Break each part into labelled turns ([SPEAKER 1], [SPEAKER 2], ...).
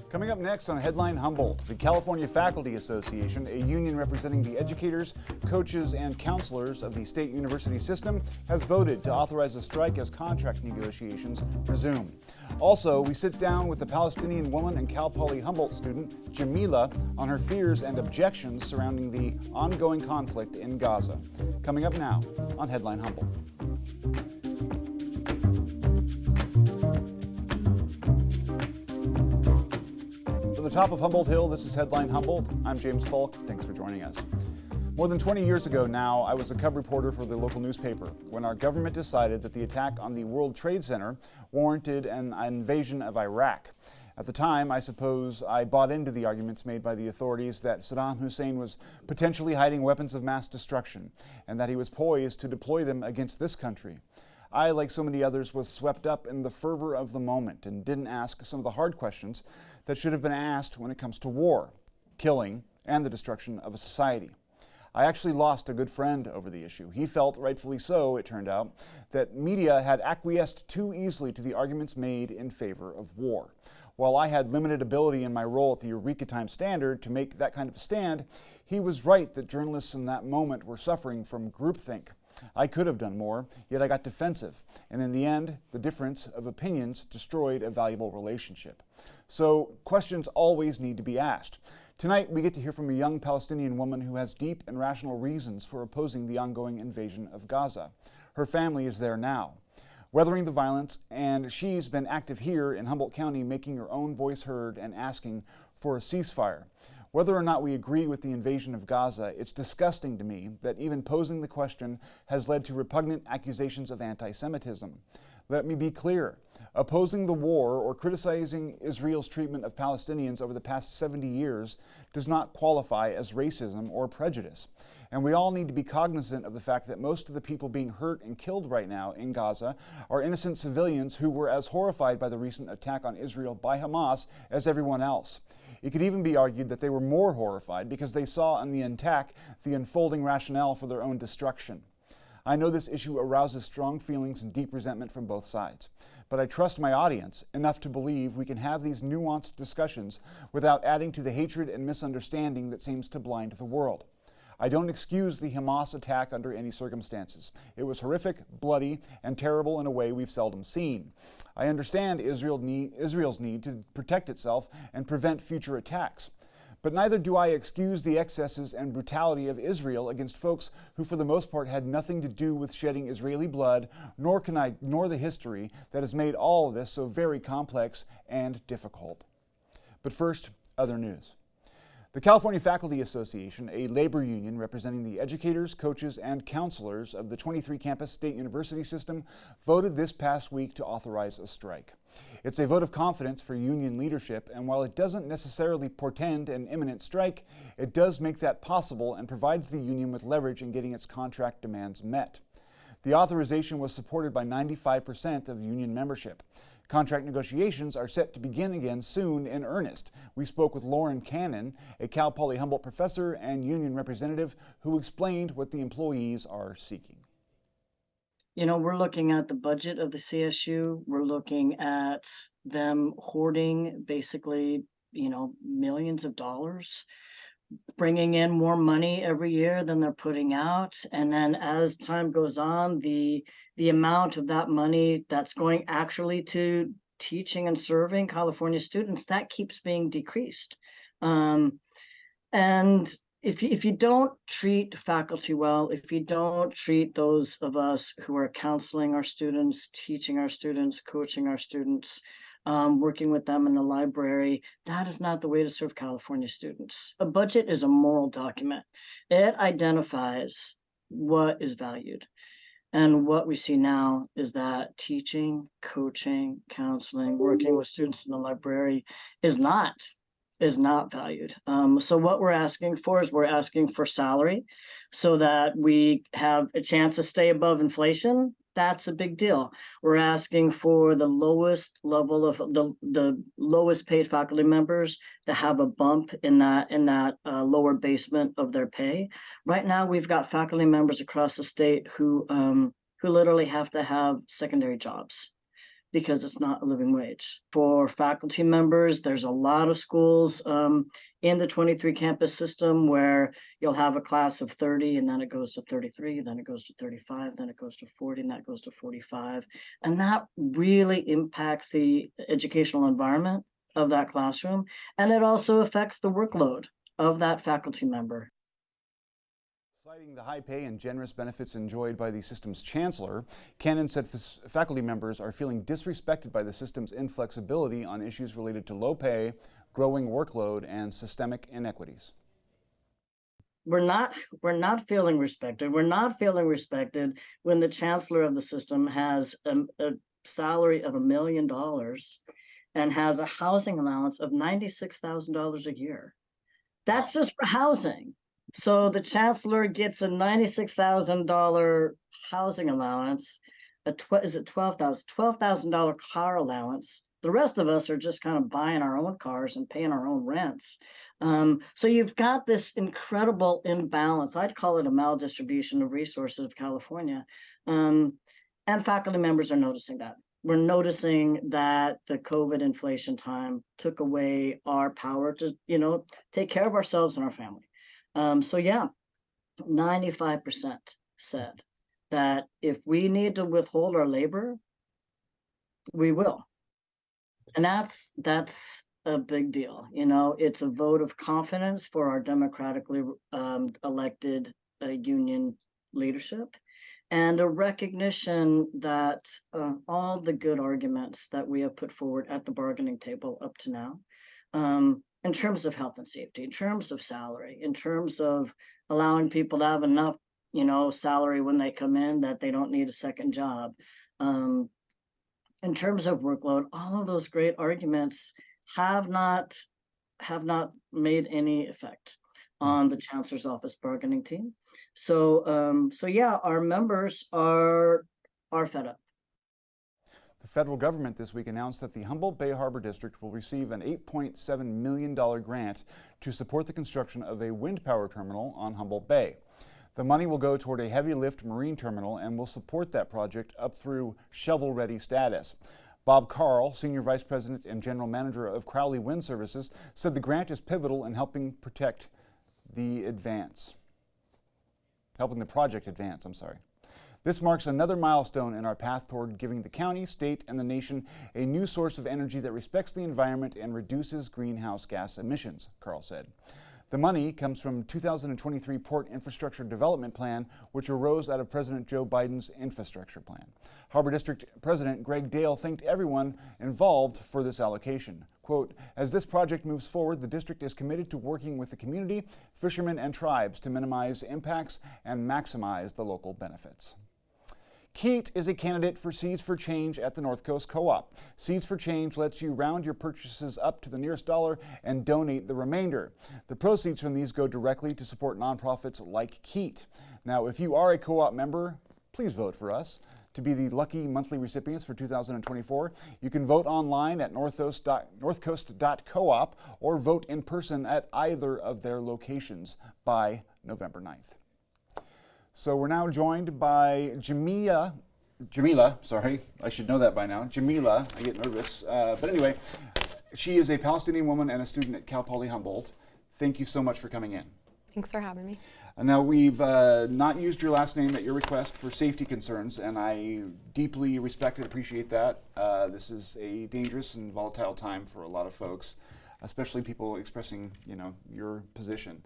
[SPEAKER 1] Coming up next on Headline Humboldt, the California Faculty Association, a union representing the educators, coaches, and counselors of the state university system, has voted to authorize a strike as contract negotiations resume. Also, we sit down with a Palestinian woman and Cal Poly Humboldt student, Jamilla, on her fears and objections surrounding the ongoing conflict in Gaza. Coming up now on Headline Humboldt. From the top of Humboldt Hill, this is Headline Humboldt. I'm James Falk. Thanks for joining us. More than 20 years ago now, I was a cub reporter for the local newspaper when our government decided that the attack on the World Trade Center warranted an invasion of Iraq. At the time, I suppose I bought into the arguments made by the authorities that Saddam Hussein was potentially hiding weapons of mass destruction and that he was poised to deploy them against this country. I, like so many others, was swept up in the fervor of the moment and didn't ask some of the hard questions that should have been asked when it comes to war, killing, and the destruction of a society. I actually lost a good friend over the issue. He felt, rightfully so, it turned out, that media had acquiesced too easily to the arguments made in favor of war. While I had limited ability in my role at the Eureka Times Standard to make that kind of a stand, he was right that journalists in that moment were suffering from groupthink. I could have done more, yet I got defensive, and in the end, the difference of opinions destroyed a valuable relationship. So, questions always need to be asked. Tonight, we get to hear from a young Palestinian woman who has deep and rational reasons for opposing the ongoing invasion of Gaza. Her family is there now, weathering the violence, and she's been active here in Humboldt County, making her own voice heard and asking for a ceasefire. Whether or not we agree with the invasion of Gaza, it's disgusting to me that even posing the question has led to repugnant accusations of anti-Semitism. Let me be clear. Opposing the war or criticizing Israel's treatment of Palestinians over the past 70 years does not qualify as racism or prejudice. And we all need to be cognizant of the fact that most of the people being hurt and killed right now in Gaza are innocent civilians who were as horrified by the recent attack on Israel by Hamas as everyone else. It could even be argued that they were more horrified because they saw in the attack the unfolding rationale for their own destruction. I know this issue arouses strong feelings and deep resentment from both sides, but I trust my audience enough to believe we can have these nuanced discussions without adding to the hatred and misunderstanding that seems to blind the world. I don't excuse the Hamas attack under any circumstances. It was horrific, bloody, and terrible in a way we've seldom seen. I understand Israel's need to protect itself and prevent future attacks. But neither do I excuse the excesses and brutality of Israel against folks who for the most part had nothing to do with shedding Israeli blood, nor can I ignore the history that has made all of this so very complex and difficult. But first, other news. The California Faculty Association, a labor union representing the educators, coaches, and counselors of the 23-campus state university system, voted this past week to authorize a strike. It's a vote of confidence for union leadership, and while it doesn't necessarily portend an imminent strike, it does make that possible and provides the union with leverage in getting its contract demands met. The authorization was supported by 95% of union membership. Contract negotiations are set to begin again soon in earnest. We spoke with Lauren Cannon, a Cal Poly Humboldt professor and union representative, who explained what the employees are seeking.
[SPEAKER 2] You know, we're looking at the budget of the CSU. We're looking at them hoarding basically, millions of dollars, bringing in more money every year than they're putting out. And then as time goes on, the amount of that money that's going actually to teaching and serving California students, that keeps being decreased. And if you don't treat faculty well, if you don't treat those of us who are counseling our students, teaching our students, coaching our students, working with them in the library, that is not the way to serve California students. A budget is a moral document. It identifies what is valued. And what we see now is that teaching, coaching, counseling, working with students in the library is not valued. So what we're asking for is we're asking for salary so that we have a chance to stay above inflation. That's a big deal. We're asking for the lowest level of the lowest paid faculty members to have a bump in that lower basement of their pay. Right now, we've got faculty members across the state who literally have to have secondary jobs because it's not a living wage. For faculty members, there's a lot of schools in the 23 campus system where you'll have a class of 30 and then it goes to 33, then it goes to 35, then it goes to 40, and that goes to 45. And that really impacts the educational environment of that classroom. And it also affects the workload of that faculty member.
[SPEAKER 1] Citing the high pay and generous benefits enjoyed by the system's chancellor, Cannon said faculty members are feeling disrespected by the system's inflexibility on issues related to low pay, growing workload, and systemic inequities.
[SPEAKER 2] We're not feeling respected. We're not feeling respected when the chancellor of the system has a salary of $1 million and has a housing allowance of $96,000 a year. That's just for housing. So the chancellor gets a $96,000 housing allowance, $12,000 car allowance. The rest of us are just kind of buying our own cars and paying our own rents. So you've got this incredible imbalance. I'd call it a maldistribution of resources of California. And faculty members are noticing that. We're noticing that the COVID inflation time took away our power to, take care of ourselves and our family. So yeah, 95% said that if we need to withhold our labor, we will. And that's a big deal. It's a vote of confidence for our democratically elected union leadership, and a recognition that all the good arguments that we have put forward at the bargaining table up to now, in terms of health and safety, in terms of salary, in terms of allowing people to have enough, salary when they come in that they don't need a second job. In terms of workload, all of those great arguments have not made any effect on the chancellor's office bargaining team. So yeah, our members are fed up.
[SPEAKER 1] The federal government this week announced that the Humboldt Bay Harbor District will receive an $8.7 million grant to support the construction of a wind power terminal on Humboldt Bay. The money will go toward a heavy lift marine terminal and will support that project up through shovel-ready status. Bob Carl, Senior Vice President and General Manager of Crowley Wind Services, said the grant is pivotal in helping the project advance. This marks another milestone in our path toward giving the county, state, and the nation a new source of energy that respects the environment and reduces greenhouse gas emissions, Carl said. The money comes from 2023 Port Infrastructure Development Plan, which arose out of President Joe Biden's infrastructure plan. Harbor District President Greg Dale thanked everyone involved for this allocation. Quote, as this project moves forward, the district is committed to working with the community, fishermen, and tribes to minimize impacts and maximize the local benefits. Keat is a candidate for Seeds for Change at the North Coast Co-op. Seeds for Change lets you round your purchases up to the nearest dollar and donate the remainder. The proceeds from these go directly to support nonprofits like Keat. Now, if you are a co-op member, please vote for us. To be the lucky monthly recipients for 2024, you can vote online at northcoast.coop or vote in person at either of their locations by November 9th. So we're now joined by Jamilla, sorry, I should know that by now. Jamilla, I get nervous. But anyway, she is a Palestinian woman and a student at Cal Poly Humboldt. Thank you so much for coming in.
[SPEAKER 3] Thanks for having me.
[SPEAKER 1] Now, we've not used your last name at your request for safety concerns, and I deeply respect and appreciate that. This is a dangerous and volatile time for a lot of folks, especially people expressing, your position.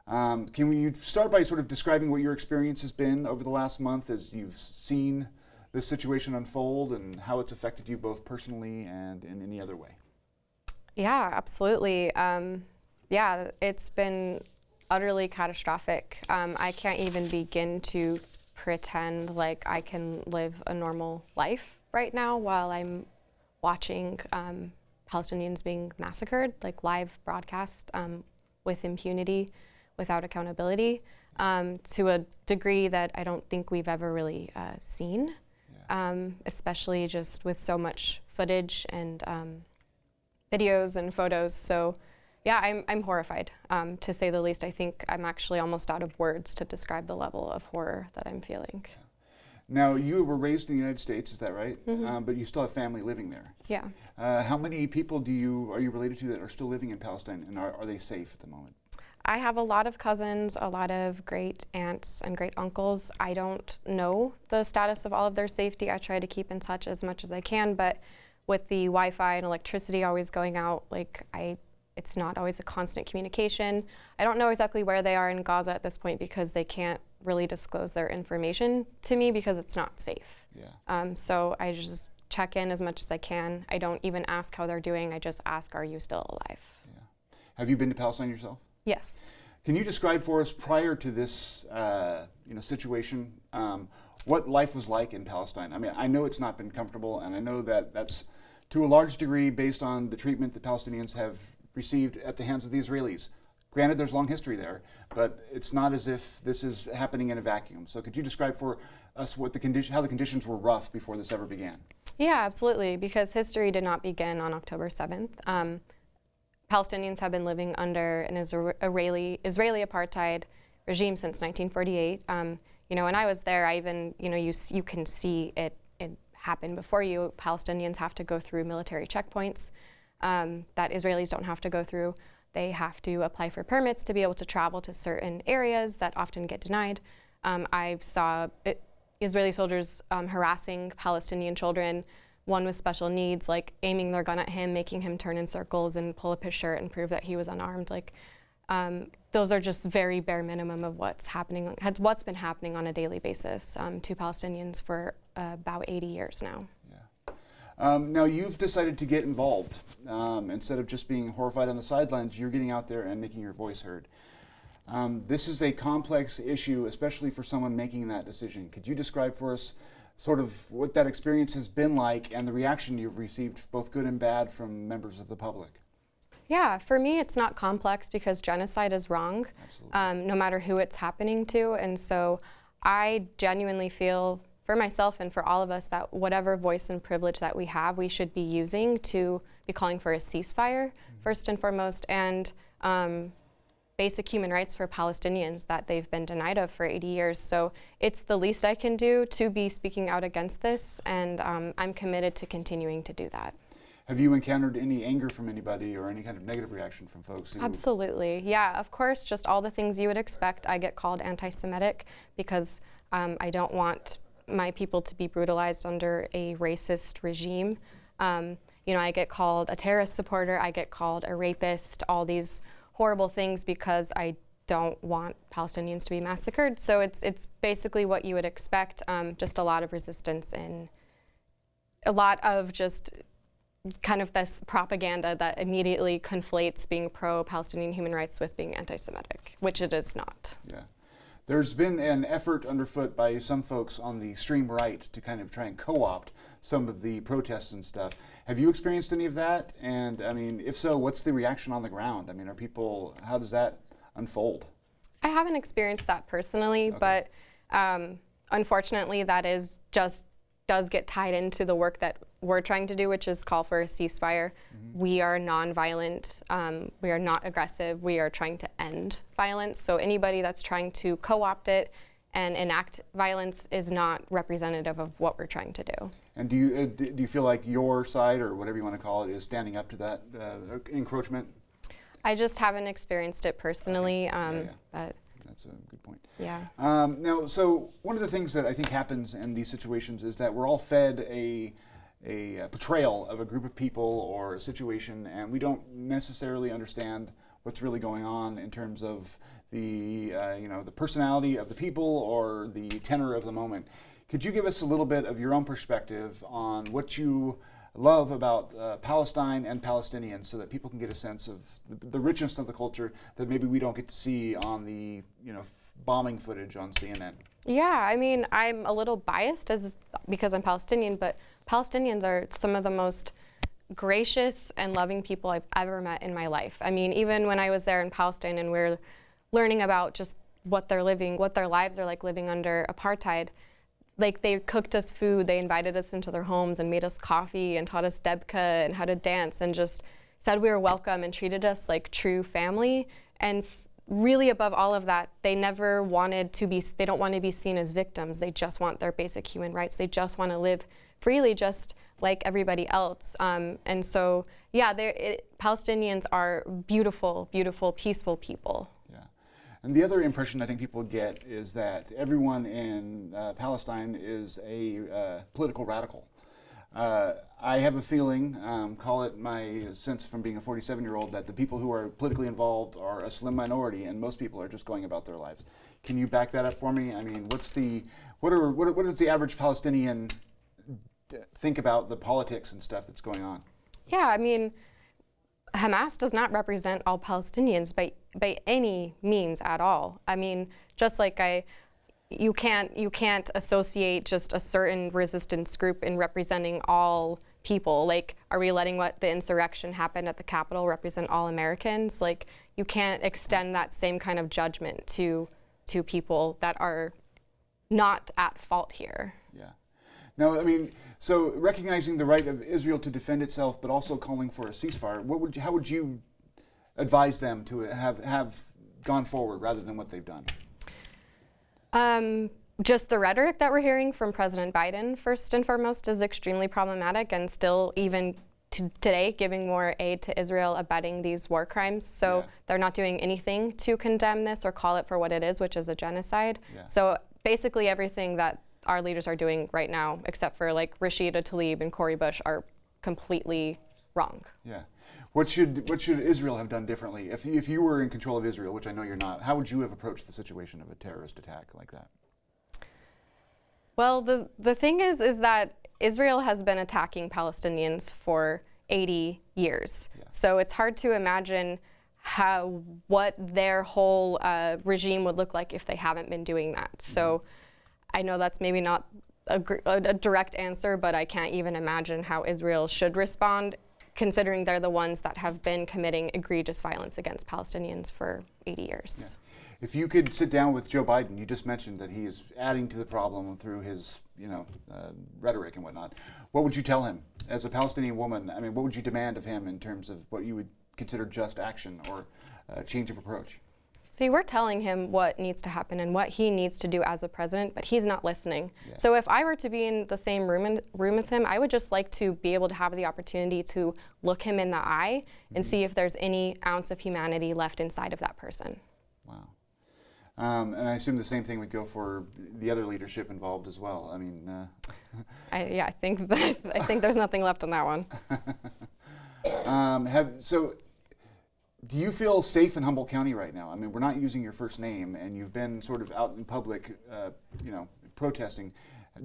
[SPEAKER 1] Can you start by sort of describing what your experience has been over the last month as you've seen this situation unfold and how it's affected you both personally and in any other way?
[SPEAKER 3] Yeah, absolutely. It's been utterly catastrophic. I can't even begin to pretend like I can live a normal life right now while I'm watching Palestinians being massacred, like live broadcast with impunity, without accountability, to a degree that I don't think we've ever really seen, especially just with so much footage and videos and photos. So yeah, I'm horrified, to say the least. I think I'm actually almost out of words to describe the level of horror that I'm feeling.
[SPEAKER 1] Now, you were raised in the United States, is that right? But you still have family living there.
[SPEAKER 3] Yeah.
[SPEAKER 1] How many people are you related to that are still living in Palestine, and are they safe at the moment?
[SPEAKER 3] I have a lot of cousins, a lot of great aunts and great uncles. I don't know the status of all of their safety. I try to keep in touch as much as I can, but with the Wi-Fi and electricity always going out, it's not always a constant communication. I don't know exactly where they are in Gaza at this point because they can't really disclose their information to me because it's not safe.
[SPEAKER 1] Yeah.
[SPEAKER 3] So I just check in as much as I can. I don't even ask how they're doing. I just ask, are you still alive?
[SPEAKER 1] Yeah. Have you been to Palestine yourself?
[SPEAKER 3] Yes.
[SPEAKER 1] Can you describe for us, prior to this situation, what life was like in Palestine? I mean, I know it's not been comfortable, and I know that that's to a large degree based on the treatment that Palestinians have received at the hands of the Israelis. Granted, there's long history there, but it's not as if this is happening in a vacuum. So could you describe for us how the conditions were rough before this ever began?
[SPEAKER 3] Yeah, absolutely, because history did not begin on October 7th. Palestinians have been living under an Israeli apartheid regime since 1948. When I was there, you can see it happen before you. Palestinians have to go through military checkpoints that Israelis don't have to go through. They have to apply for permits to be able to travel to certain areas that often get denied. I saw Israeli soldiers harassing Palestinian children, one with special needs, like aiming their gun at him, making him turn in circles and pull up his shirt and prove that he was unarmed. Those are just very bare minimum of what's been happening on a daily basis to Palestinians for about 80 years now.
[SPEAKER 1] Yeah. Now you've decided to get involved. Instead of just being horrified on the sidelines, you're getting out there and making your voice heard. This is a complex issue, especially for someone making that decision. Could you describe for us sort of what that experience has been like and the reaction you've received, both good and bad, from members of the public?
[SPEAKER 3] Yeah, for me it's not complex because genocide is wrong, no matter who it's happening to. And so I genuinely feel for myself and for all of us that whatever voice and privilege that we have, we should be using to be calling for a ceasefire, first and foremost, and basic human rights for Palestinians that they've been denied of for 80 years. So it's the least I can do to be speaking out against this, and I'm committed to continuing to do that.
[SPEAKER 1] Have you encountered any anger from anybody or any kind of negative reaction from folks?
[SPEAKER 3] Absolutely, yeah, of course, just all the things you would expect. I get called anti-Semitic because I don't want my people to be brutalized under a racist regime. I get called a terrorist supporter, I get called a rapist, all these horrible things because I don't want Palestinians to be massacred. So it's basically what you would expect, just a lot of resistance and a lot of just kind of this propaganda that immediately conflates being pro-Palestinian human rights with being anti-Semitic, which it is not.
[SPEAKER 1] Yeah. There's been an effort underfoot by some folks on the extreme right to kind of try and co-opt some of the protests and stuff. Have you experienced any of that? And I mean, if so, what's the reaction on the ground? I mean, how does that unfold?
[SPEAKER 3] I haven't experienced that personally, but unfortunately that does get tied into the work that we're trying to do, which is call for a ceasefire. We are nonviolent, we are not aggressive, we are trying to end violence. So anybody that's trying to co-opt it and enact violence is not representative of what we're trying to do.
[SPEAKER 1] And do you feel like your side, or whatever you want to call it, is standing up to that encroachment?
[SPEAKER 3] I just haven't experienced it personally.
[SPEAKER 1] But that's a good point.
[SPEAKER 3] Yeah.
[SPEAKER 1] Now, so one of the things that I think happens in these situations is that we're all fed a portrayal of a group of people or a situation, and we don't necessarily understand what's really going on in terms of the the personality of the people or the tenor of the moment. Could you give us a little bit of your own perspective on what you love about Palestine and Palestinians, so that people can get a sense of the richness of the culture that maybe we don't get to see on the bombing footage on CNN?
[SPEAKER 3] Yeah, I mean, I'm a little biased because I'm Palestinian, but Palestinians are some of the most gracious and loving people I've ever met in my life. I mean, even when I was there in Palestine and we're learning about just what their lives are like living under apartheid, like they cooked us food, they invited us into their homes and made us coffee and taught us debka and how to dance and just said we were welcome and treated us like true family. And really above all of that, they never wanted to be, they don't want to be seen as victims. They just want their basic human rights. They just want to live freely, just like everybody else. And so, yeah, Palestinians are beautiful, beautiful, peaceful people.
[SPEAKER 1] Yeah. And the other impression I think people get is that everyone in Palestine is a political radical. I have a feeling, call it my sense from being a 47-year-old, that the people who are politically involved are a slim minority, and most people are just going about their lives. Can you back that up for me? I mean, what does the average Palestinian think about the politics and stuff that's going on?
[SPEAKER 3] Yeah, I mean, Hamas does not represent all Palestinians by any means at all. I mean, just like you can't associate just a certain resistance group in representing all people. Like, are we letting what the insurrection happened at the Capitol represent all Americans? Like, you can't extend that same kind of judgment to people that are not at fault here.
[SPEAKER 1] Yeah. Now, I mean, so recognizing the right of Israel to defend itself, but also calling for a ceasefire, how would you advise them to have gone forward rather than what they've done?
[SPEAKER 3] Just the rhetoric that we're hearing from President Biden, first and foremost, is extremely problematic, and still even today giving more aid to Israel, abetting these war crimes. So yeah. They're not doing anything to condemn this or call it for what it is, which is a genocide. Yeah. So basically everything that our leaders are doing right now, except for like Rashida Tlaib and Cori Bush, are completely wrong.
[SPEAKER 1] Yeah. What should Israel have done differently? If you were in control of Israel, which I know you're not, how would you have approached the situation of a terrorist attack like that?
[SPEAKER 3] Well, the thing is that Israel has been attacking Palestinians for 80 years. Yeah. So it's hard to imagine what their whole regime would look like if they haven't been doing that. Mm-hmm. So I know that's maybe not a direct answer, but I can't even imagine how Israel should respond, considering they're the ones that have been committing egregious violence against Palestinians for 80 years.
[SPEAKER 1] Yeah. If you could sit down with Joe Biden, you just mentioned that he is adding to the problem through his, rhetoric and whatnot. What would you tell him as a Palestinian woman? I mean, what would you demand of him in terms of what you would consider just action or change of approach?
[SPEAKER 3] See, we're telling him what needs to happen and what he needs to do as a president, but he's not listening. Yeah. So if I were to be in the same room as him, I would just like to be able to have the opportunity to look him in the eye and see if there's any ounce of humanity left inside of that person.
[SPEAKER 1] Wow. And I assume the same thing would go for the other leadership involved as well. I mean,
[SPEAKER 3] I think there's nothing left on that one.
[SPEAKER 1] Do you feel safe in Humboldt County right now? I mean, we're not using your first name, and you've been sort of out in public, protesting.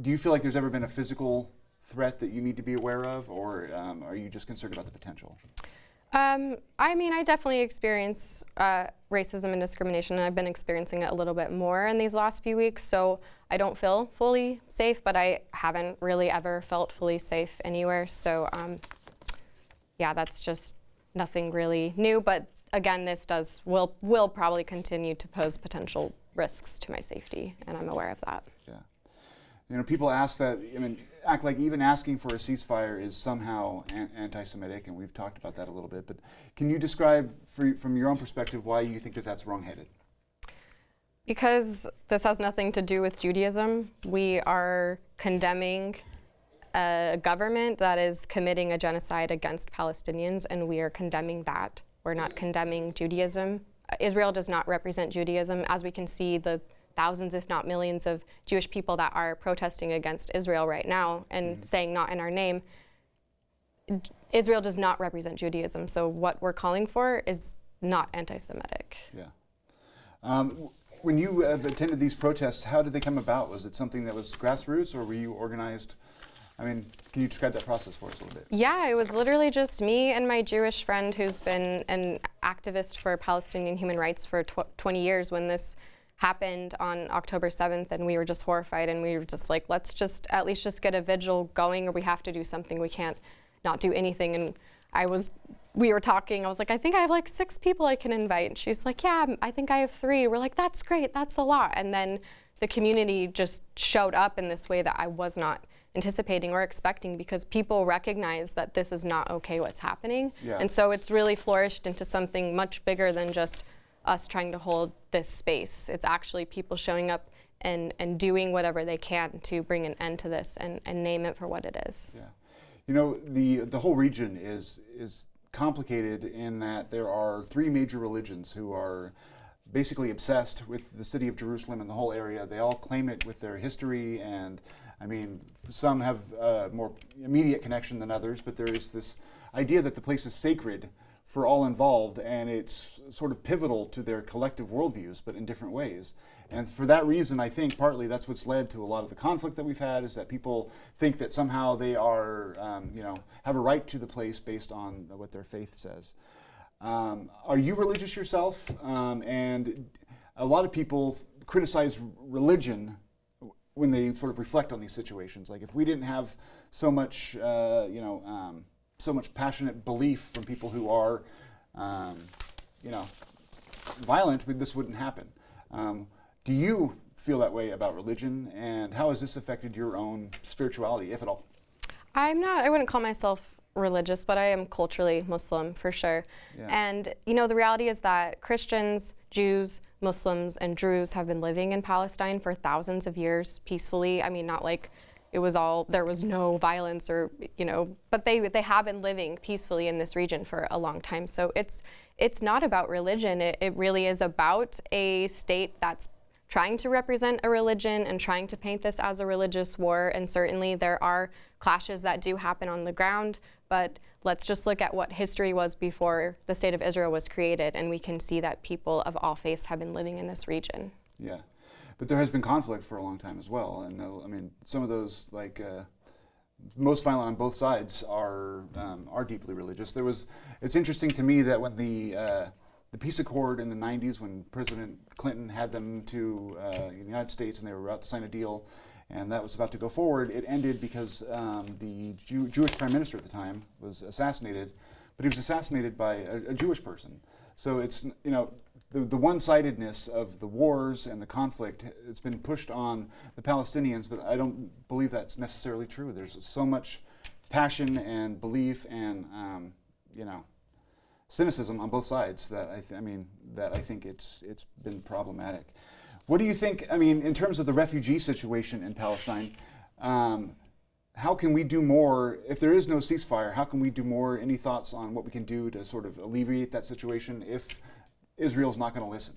[SPEAKER 1] Do you feel like there's ever been a physical threat that you need to be aware of, or are you just concerned about the potential?
[SPEAKER 3] I mean, I definitely experience racism and discrimination, and I've been experiencing it a little bit more in these last few weeks, so I don't feel fully safe, but I haven't really ever felt fully safe anywhere. So, yeah, that's just nothing really new, but again, this will probably continue to pose potential risks to my safety, and I'm aware of that.
[SPEAKER 1] Yeah. People ask that, act like even asking for a ceasefire is somehow anti-Semitic, and we've talked about that a little bit, but can you describe from your own perspective why you think that that's wrong-headed?
[SPEAKER 3] Because this has nothing to do with Judaism. We are condemning a government that is committing a genocide against Palestinians, and we are condemning that. We're not condemning Judaism. Israel does not represent Judaism. As we can see, the thousands, if not millions, of Jewish people that are protesting against Israel right now and saying not in our name, Israel does not represent Judaism. So what we're calling for is not anti-Semitic.
[SPEAKER 1] Yeah. When you have attended these protests, how did they come about? Was it something that was grassroots, or were you organized? I mean, can you describe that process for us a little bit? Yeah,
[SPEAKER 3] it was literally just me and my Jewish friend who's been an activist for Palestinian human rights for 20 years when this happened on October 7th, and we were just horrified, and we were just like, let's just at least just get a vigil going, or we have to do something. We can't not do anything. And we were talking, I was like, I think I have like 6 people I can invite. And she's like, yeah, I think I have 3. We're like, that's great, that's a lot. And then the community just showed up in this way that I was not anticipating or expecting, because people recognize that this is not okay what's happening. Yeah. And so it's really flourished into something much bigger than just us trying to hold this space. It's actually people showing up and doing whatever they can to bring an end to this and name it for what it is.
[SPEAKER 1] Yeah. You know, the whole region is complicated in that there are three major religions who are basically obsessed with the city of Jerusalem and the whole area. They all claim it with their history, and I mean, some have more immediate connection than others, but there is this idea that the place is sacred for all involved, and it's sort of pivotal to their collective worldviews, but in different ways. And for that reason, I think partly that's what's led to a lot of the conflict that we've had, is that people think that somehow they are, have a right to the place based on what their faith says. Are you religious yourself? And a lot of people criticize religion when they sort of reflect on these situations. Like, if we didn't have so much, so much passionate belief from people who are, violent, this wouldn't happen. Do you feel that way about religion, and how has this affected your own spirituality, if at all?
[SPEAKER 3] I wouldn't call myself religious, but I am culturally Muslim for sure.
[SPEAKER 1] Yeah.
[SPEAKER 3] And the reality is that Christians, Jews, Muslims, and Druze have been living in Palestine for thousands of years peacefully. I mean, not like there was no violence but they have been living peacefully in this region for a long time. So it's not about religion. It really is about a state that's trying to represent a religion and trying to paint this as a religious war. And certainly there are clashes that do happen on the ground, but let's just look at what history was before the state of Israel was created, and we can see that people of all faiths have been living in this region.
[SPEAKER 1] Yeah, but there has been conflict for a long time as well. And I mean, some of those, most violent on both sides are deeply religious. It's interesting to me that when the peace accord in the 90s, when President Clinton had them to the United States and they were about to sign a deal, and that was about to go forward, it ended because the Jewish prime minister at the time was assassinated, but he was assassinated by a Jewish person. So it's, the one-sidedness of the wars and the conflict, it's been pushed on the Palestinians, but I don't believe that's necessarily true. There's so much passion and belief and, cynicism on both sides that I think it's been problematic. What do you think, in terms of the refugee situation in Palestine, how can we do more, if there is no ceasefire, how can we do more? Any thoughts on what we can do to sort of alleviate that situation if Israel's not going to listen?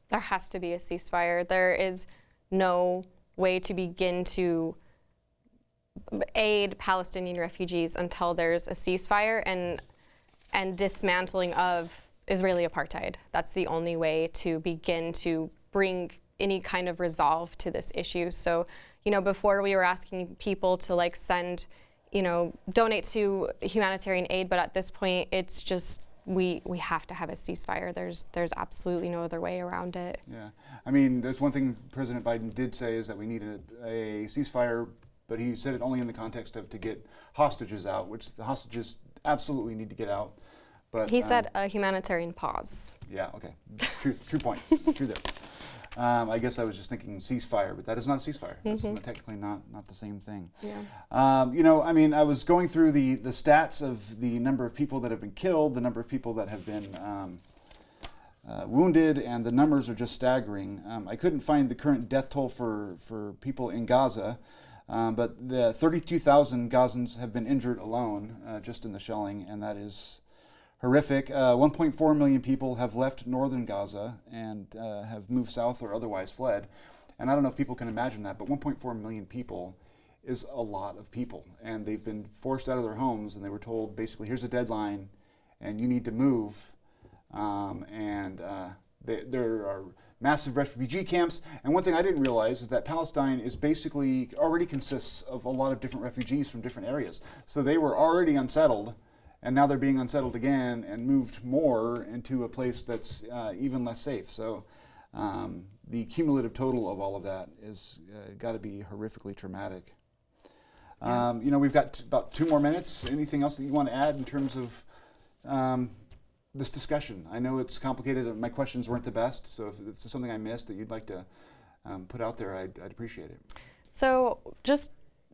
[SPEAKER 3] There has to be a ceasefire. There is no way to begin to aid Palestinian refugees until there's a ceasefire and dismantling of Israeli apartheid. That's the only way to begin to bring any kind of resolve to this issue. So, before we were asking people to send, donate to humanitarian aid, but at this point it's just we have to have a ceasefire. There's absolutely no other way around it.
[SPEAKER 1] Yeah, there's one thing President Biden did say is that we need a ceasefire, but he said it only in the context of to get hostages out, which the hostages absolutely need to get out. But
[SPEAKER 3] he said a humanitarian pause.
[SPEAKER 1] Yeah, okay. True point. True there. I guess I was just thinking ceasefire, but that is not a ceasefire. That's technically not the same thing.
[SPEAKER 3] Yeah.
[SPEAKER 1] I was going through the stats of the number of people that have been killed, the number of people that have been wounded, and the numbers are just staggering. I couldn't find the current death toll for people in Gaza, but the 32,000 Gazans have been injured alone just in the shelling, and that is horrific. 1.4 million people have left northern Gaza and have moved south or otherwise fled. And I don't know if people can imagine that, but 1.4 million people is a lot of people. And they've been forced out of their homes, and they were told, basically, here's a deadline, and you need to move. There are massive refugee camps. And one thing I didn't realize is that Palestine is basically already consists of a lot of different refugees from different areas. So they were already unsettled, and now they're being unsettled again and moved more into a place that's even less safe. So the cumulative total of all of that is got to be horrifically traumatic.
[SPEAKER 3] Yeah.
[SPEAKER 1] We've got about 2 more minutes. Anything else that you want to add in terms of this discussion? I know it's complicated and my questions weren't the best, so if it's something I missed that you'd like to put out there, I'd appreciate it.
[SPEAKER 3] So just,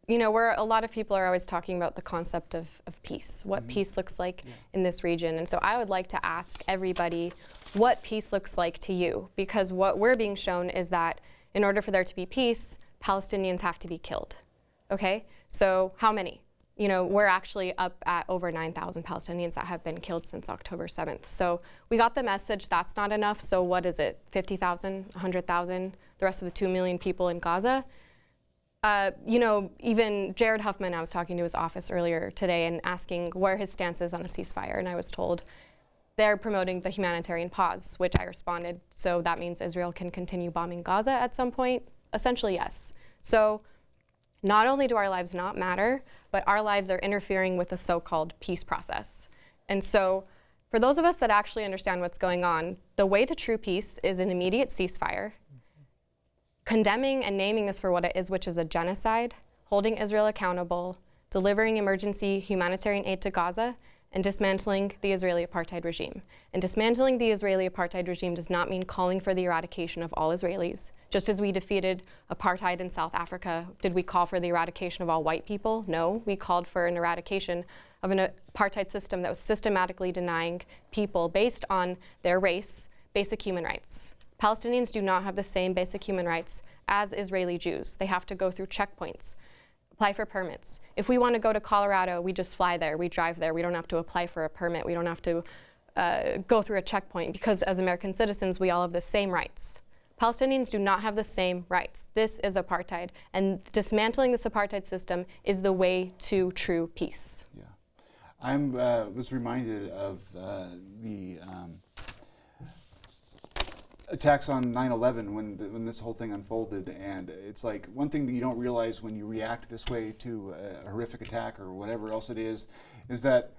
[SPEAKER 3] where a lot of people are always talking about the concept of peace, what peace looks like in this region. And so I would like to ask everybody, what peace looks like to you, because what we're being shown is that in order for there to be peace, Palestinians have to be killed. Okay, so how many? You know, we're actually up at over 9,000 Palestinians that have been killed since October 7th. So we got the message that's not enough. So what is it? 50,000, 100,000, the rest of the 2 million people in Gaza? You know, even Jared Huffman, I was talking to his office earlier today and asking where his stance is on a ceasefire. And I was told they're promoting the humanitarian pause, which I responded. So that means Israel can continue bombing Gaza at some point? Essentially, yes. So not only do our lives not matter, but our lives are interfering with the so-called peace process. And so for those of us that actually understand what's going on, the way to true peace is an immediate ceasefire, condemning and naming this for what it is, which is a genocide, holding Israel accountable, delivering emergency humanitarian aid to Gaza, and dismantling the Israeli apartheid regime. And dismantling the Israeli apartheid regime does not mean calling for the eradication of all Israelis. Just as we defeated apartheid in South Africa, did we call for the eradication of all white people? No, we called for an eradication of an apartheid system that was systematically denying people based on their race, basic human rights. Palestinians do not have the same basic human rights as Israeli Jews. They have to go through checkpoints, apply for permits. If we want to go to Colorado, we just fly there, we drive there. We don't have to apply for a permit. We don't have to go through a checkpoint because as American citizens, we all have the same rights. Palestinians do not have the same rights. This is apartheid, and dismantling this apartheid system is the way to true peace.
[SPEAKER 1] Yeah, I was reminded of the attacks on 9/11 when this whole thing unfolded, and it's like one thing that you don't realize when you react this way to a horrific attack or whatever else it is that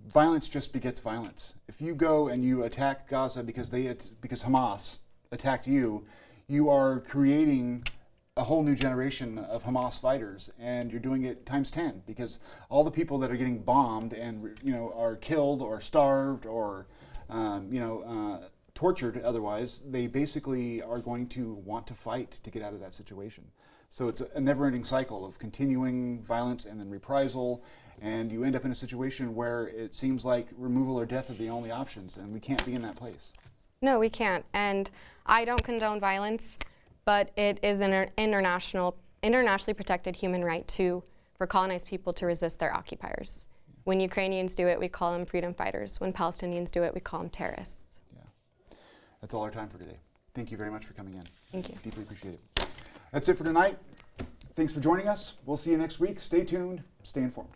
[SPEAKER 1] violence just begets violence. If you go and you attack Gaza because Hamas attacked you, you are creating a whole new generation of Hamas fighters, and you're doing it times 10 because all the people that are getting bombed and are killed or starved or tortured otherwise, they basically are going to want to fight to get out of that situation. So it's a never-ending cycle of continuing violence and then reprisal, and you end up in a situation where it seems like removal or death are the only options, and we can't be in that place.
[SPEAKER 3] No, we can't. And I don't condone violence, but it is an internationally protected human right for colonized people to resist their occupiers. When Ukrainians do it, we call them freedom fighters. When Palestinians do it, we call them terrorists.
[SPEAKER 1] That's all our time for today. Thank you very much for coming in.
[SPEAKER 3] Thank you.
[SPEAKER 1] Deeply appreciate it. That's it for tonight. Thanks for joining us. We'll see you next week. Stay tuned. Stay informed.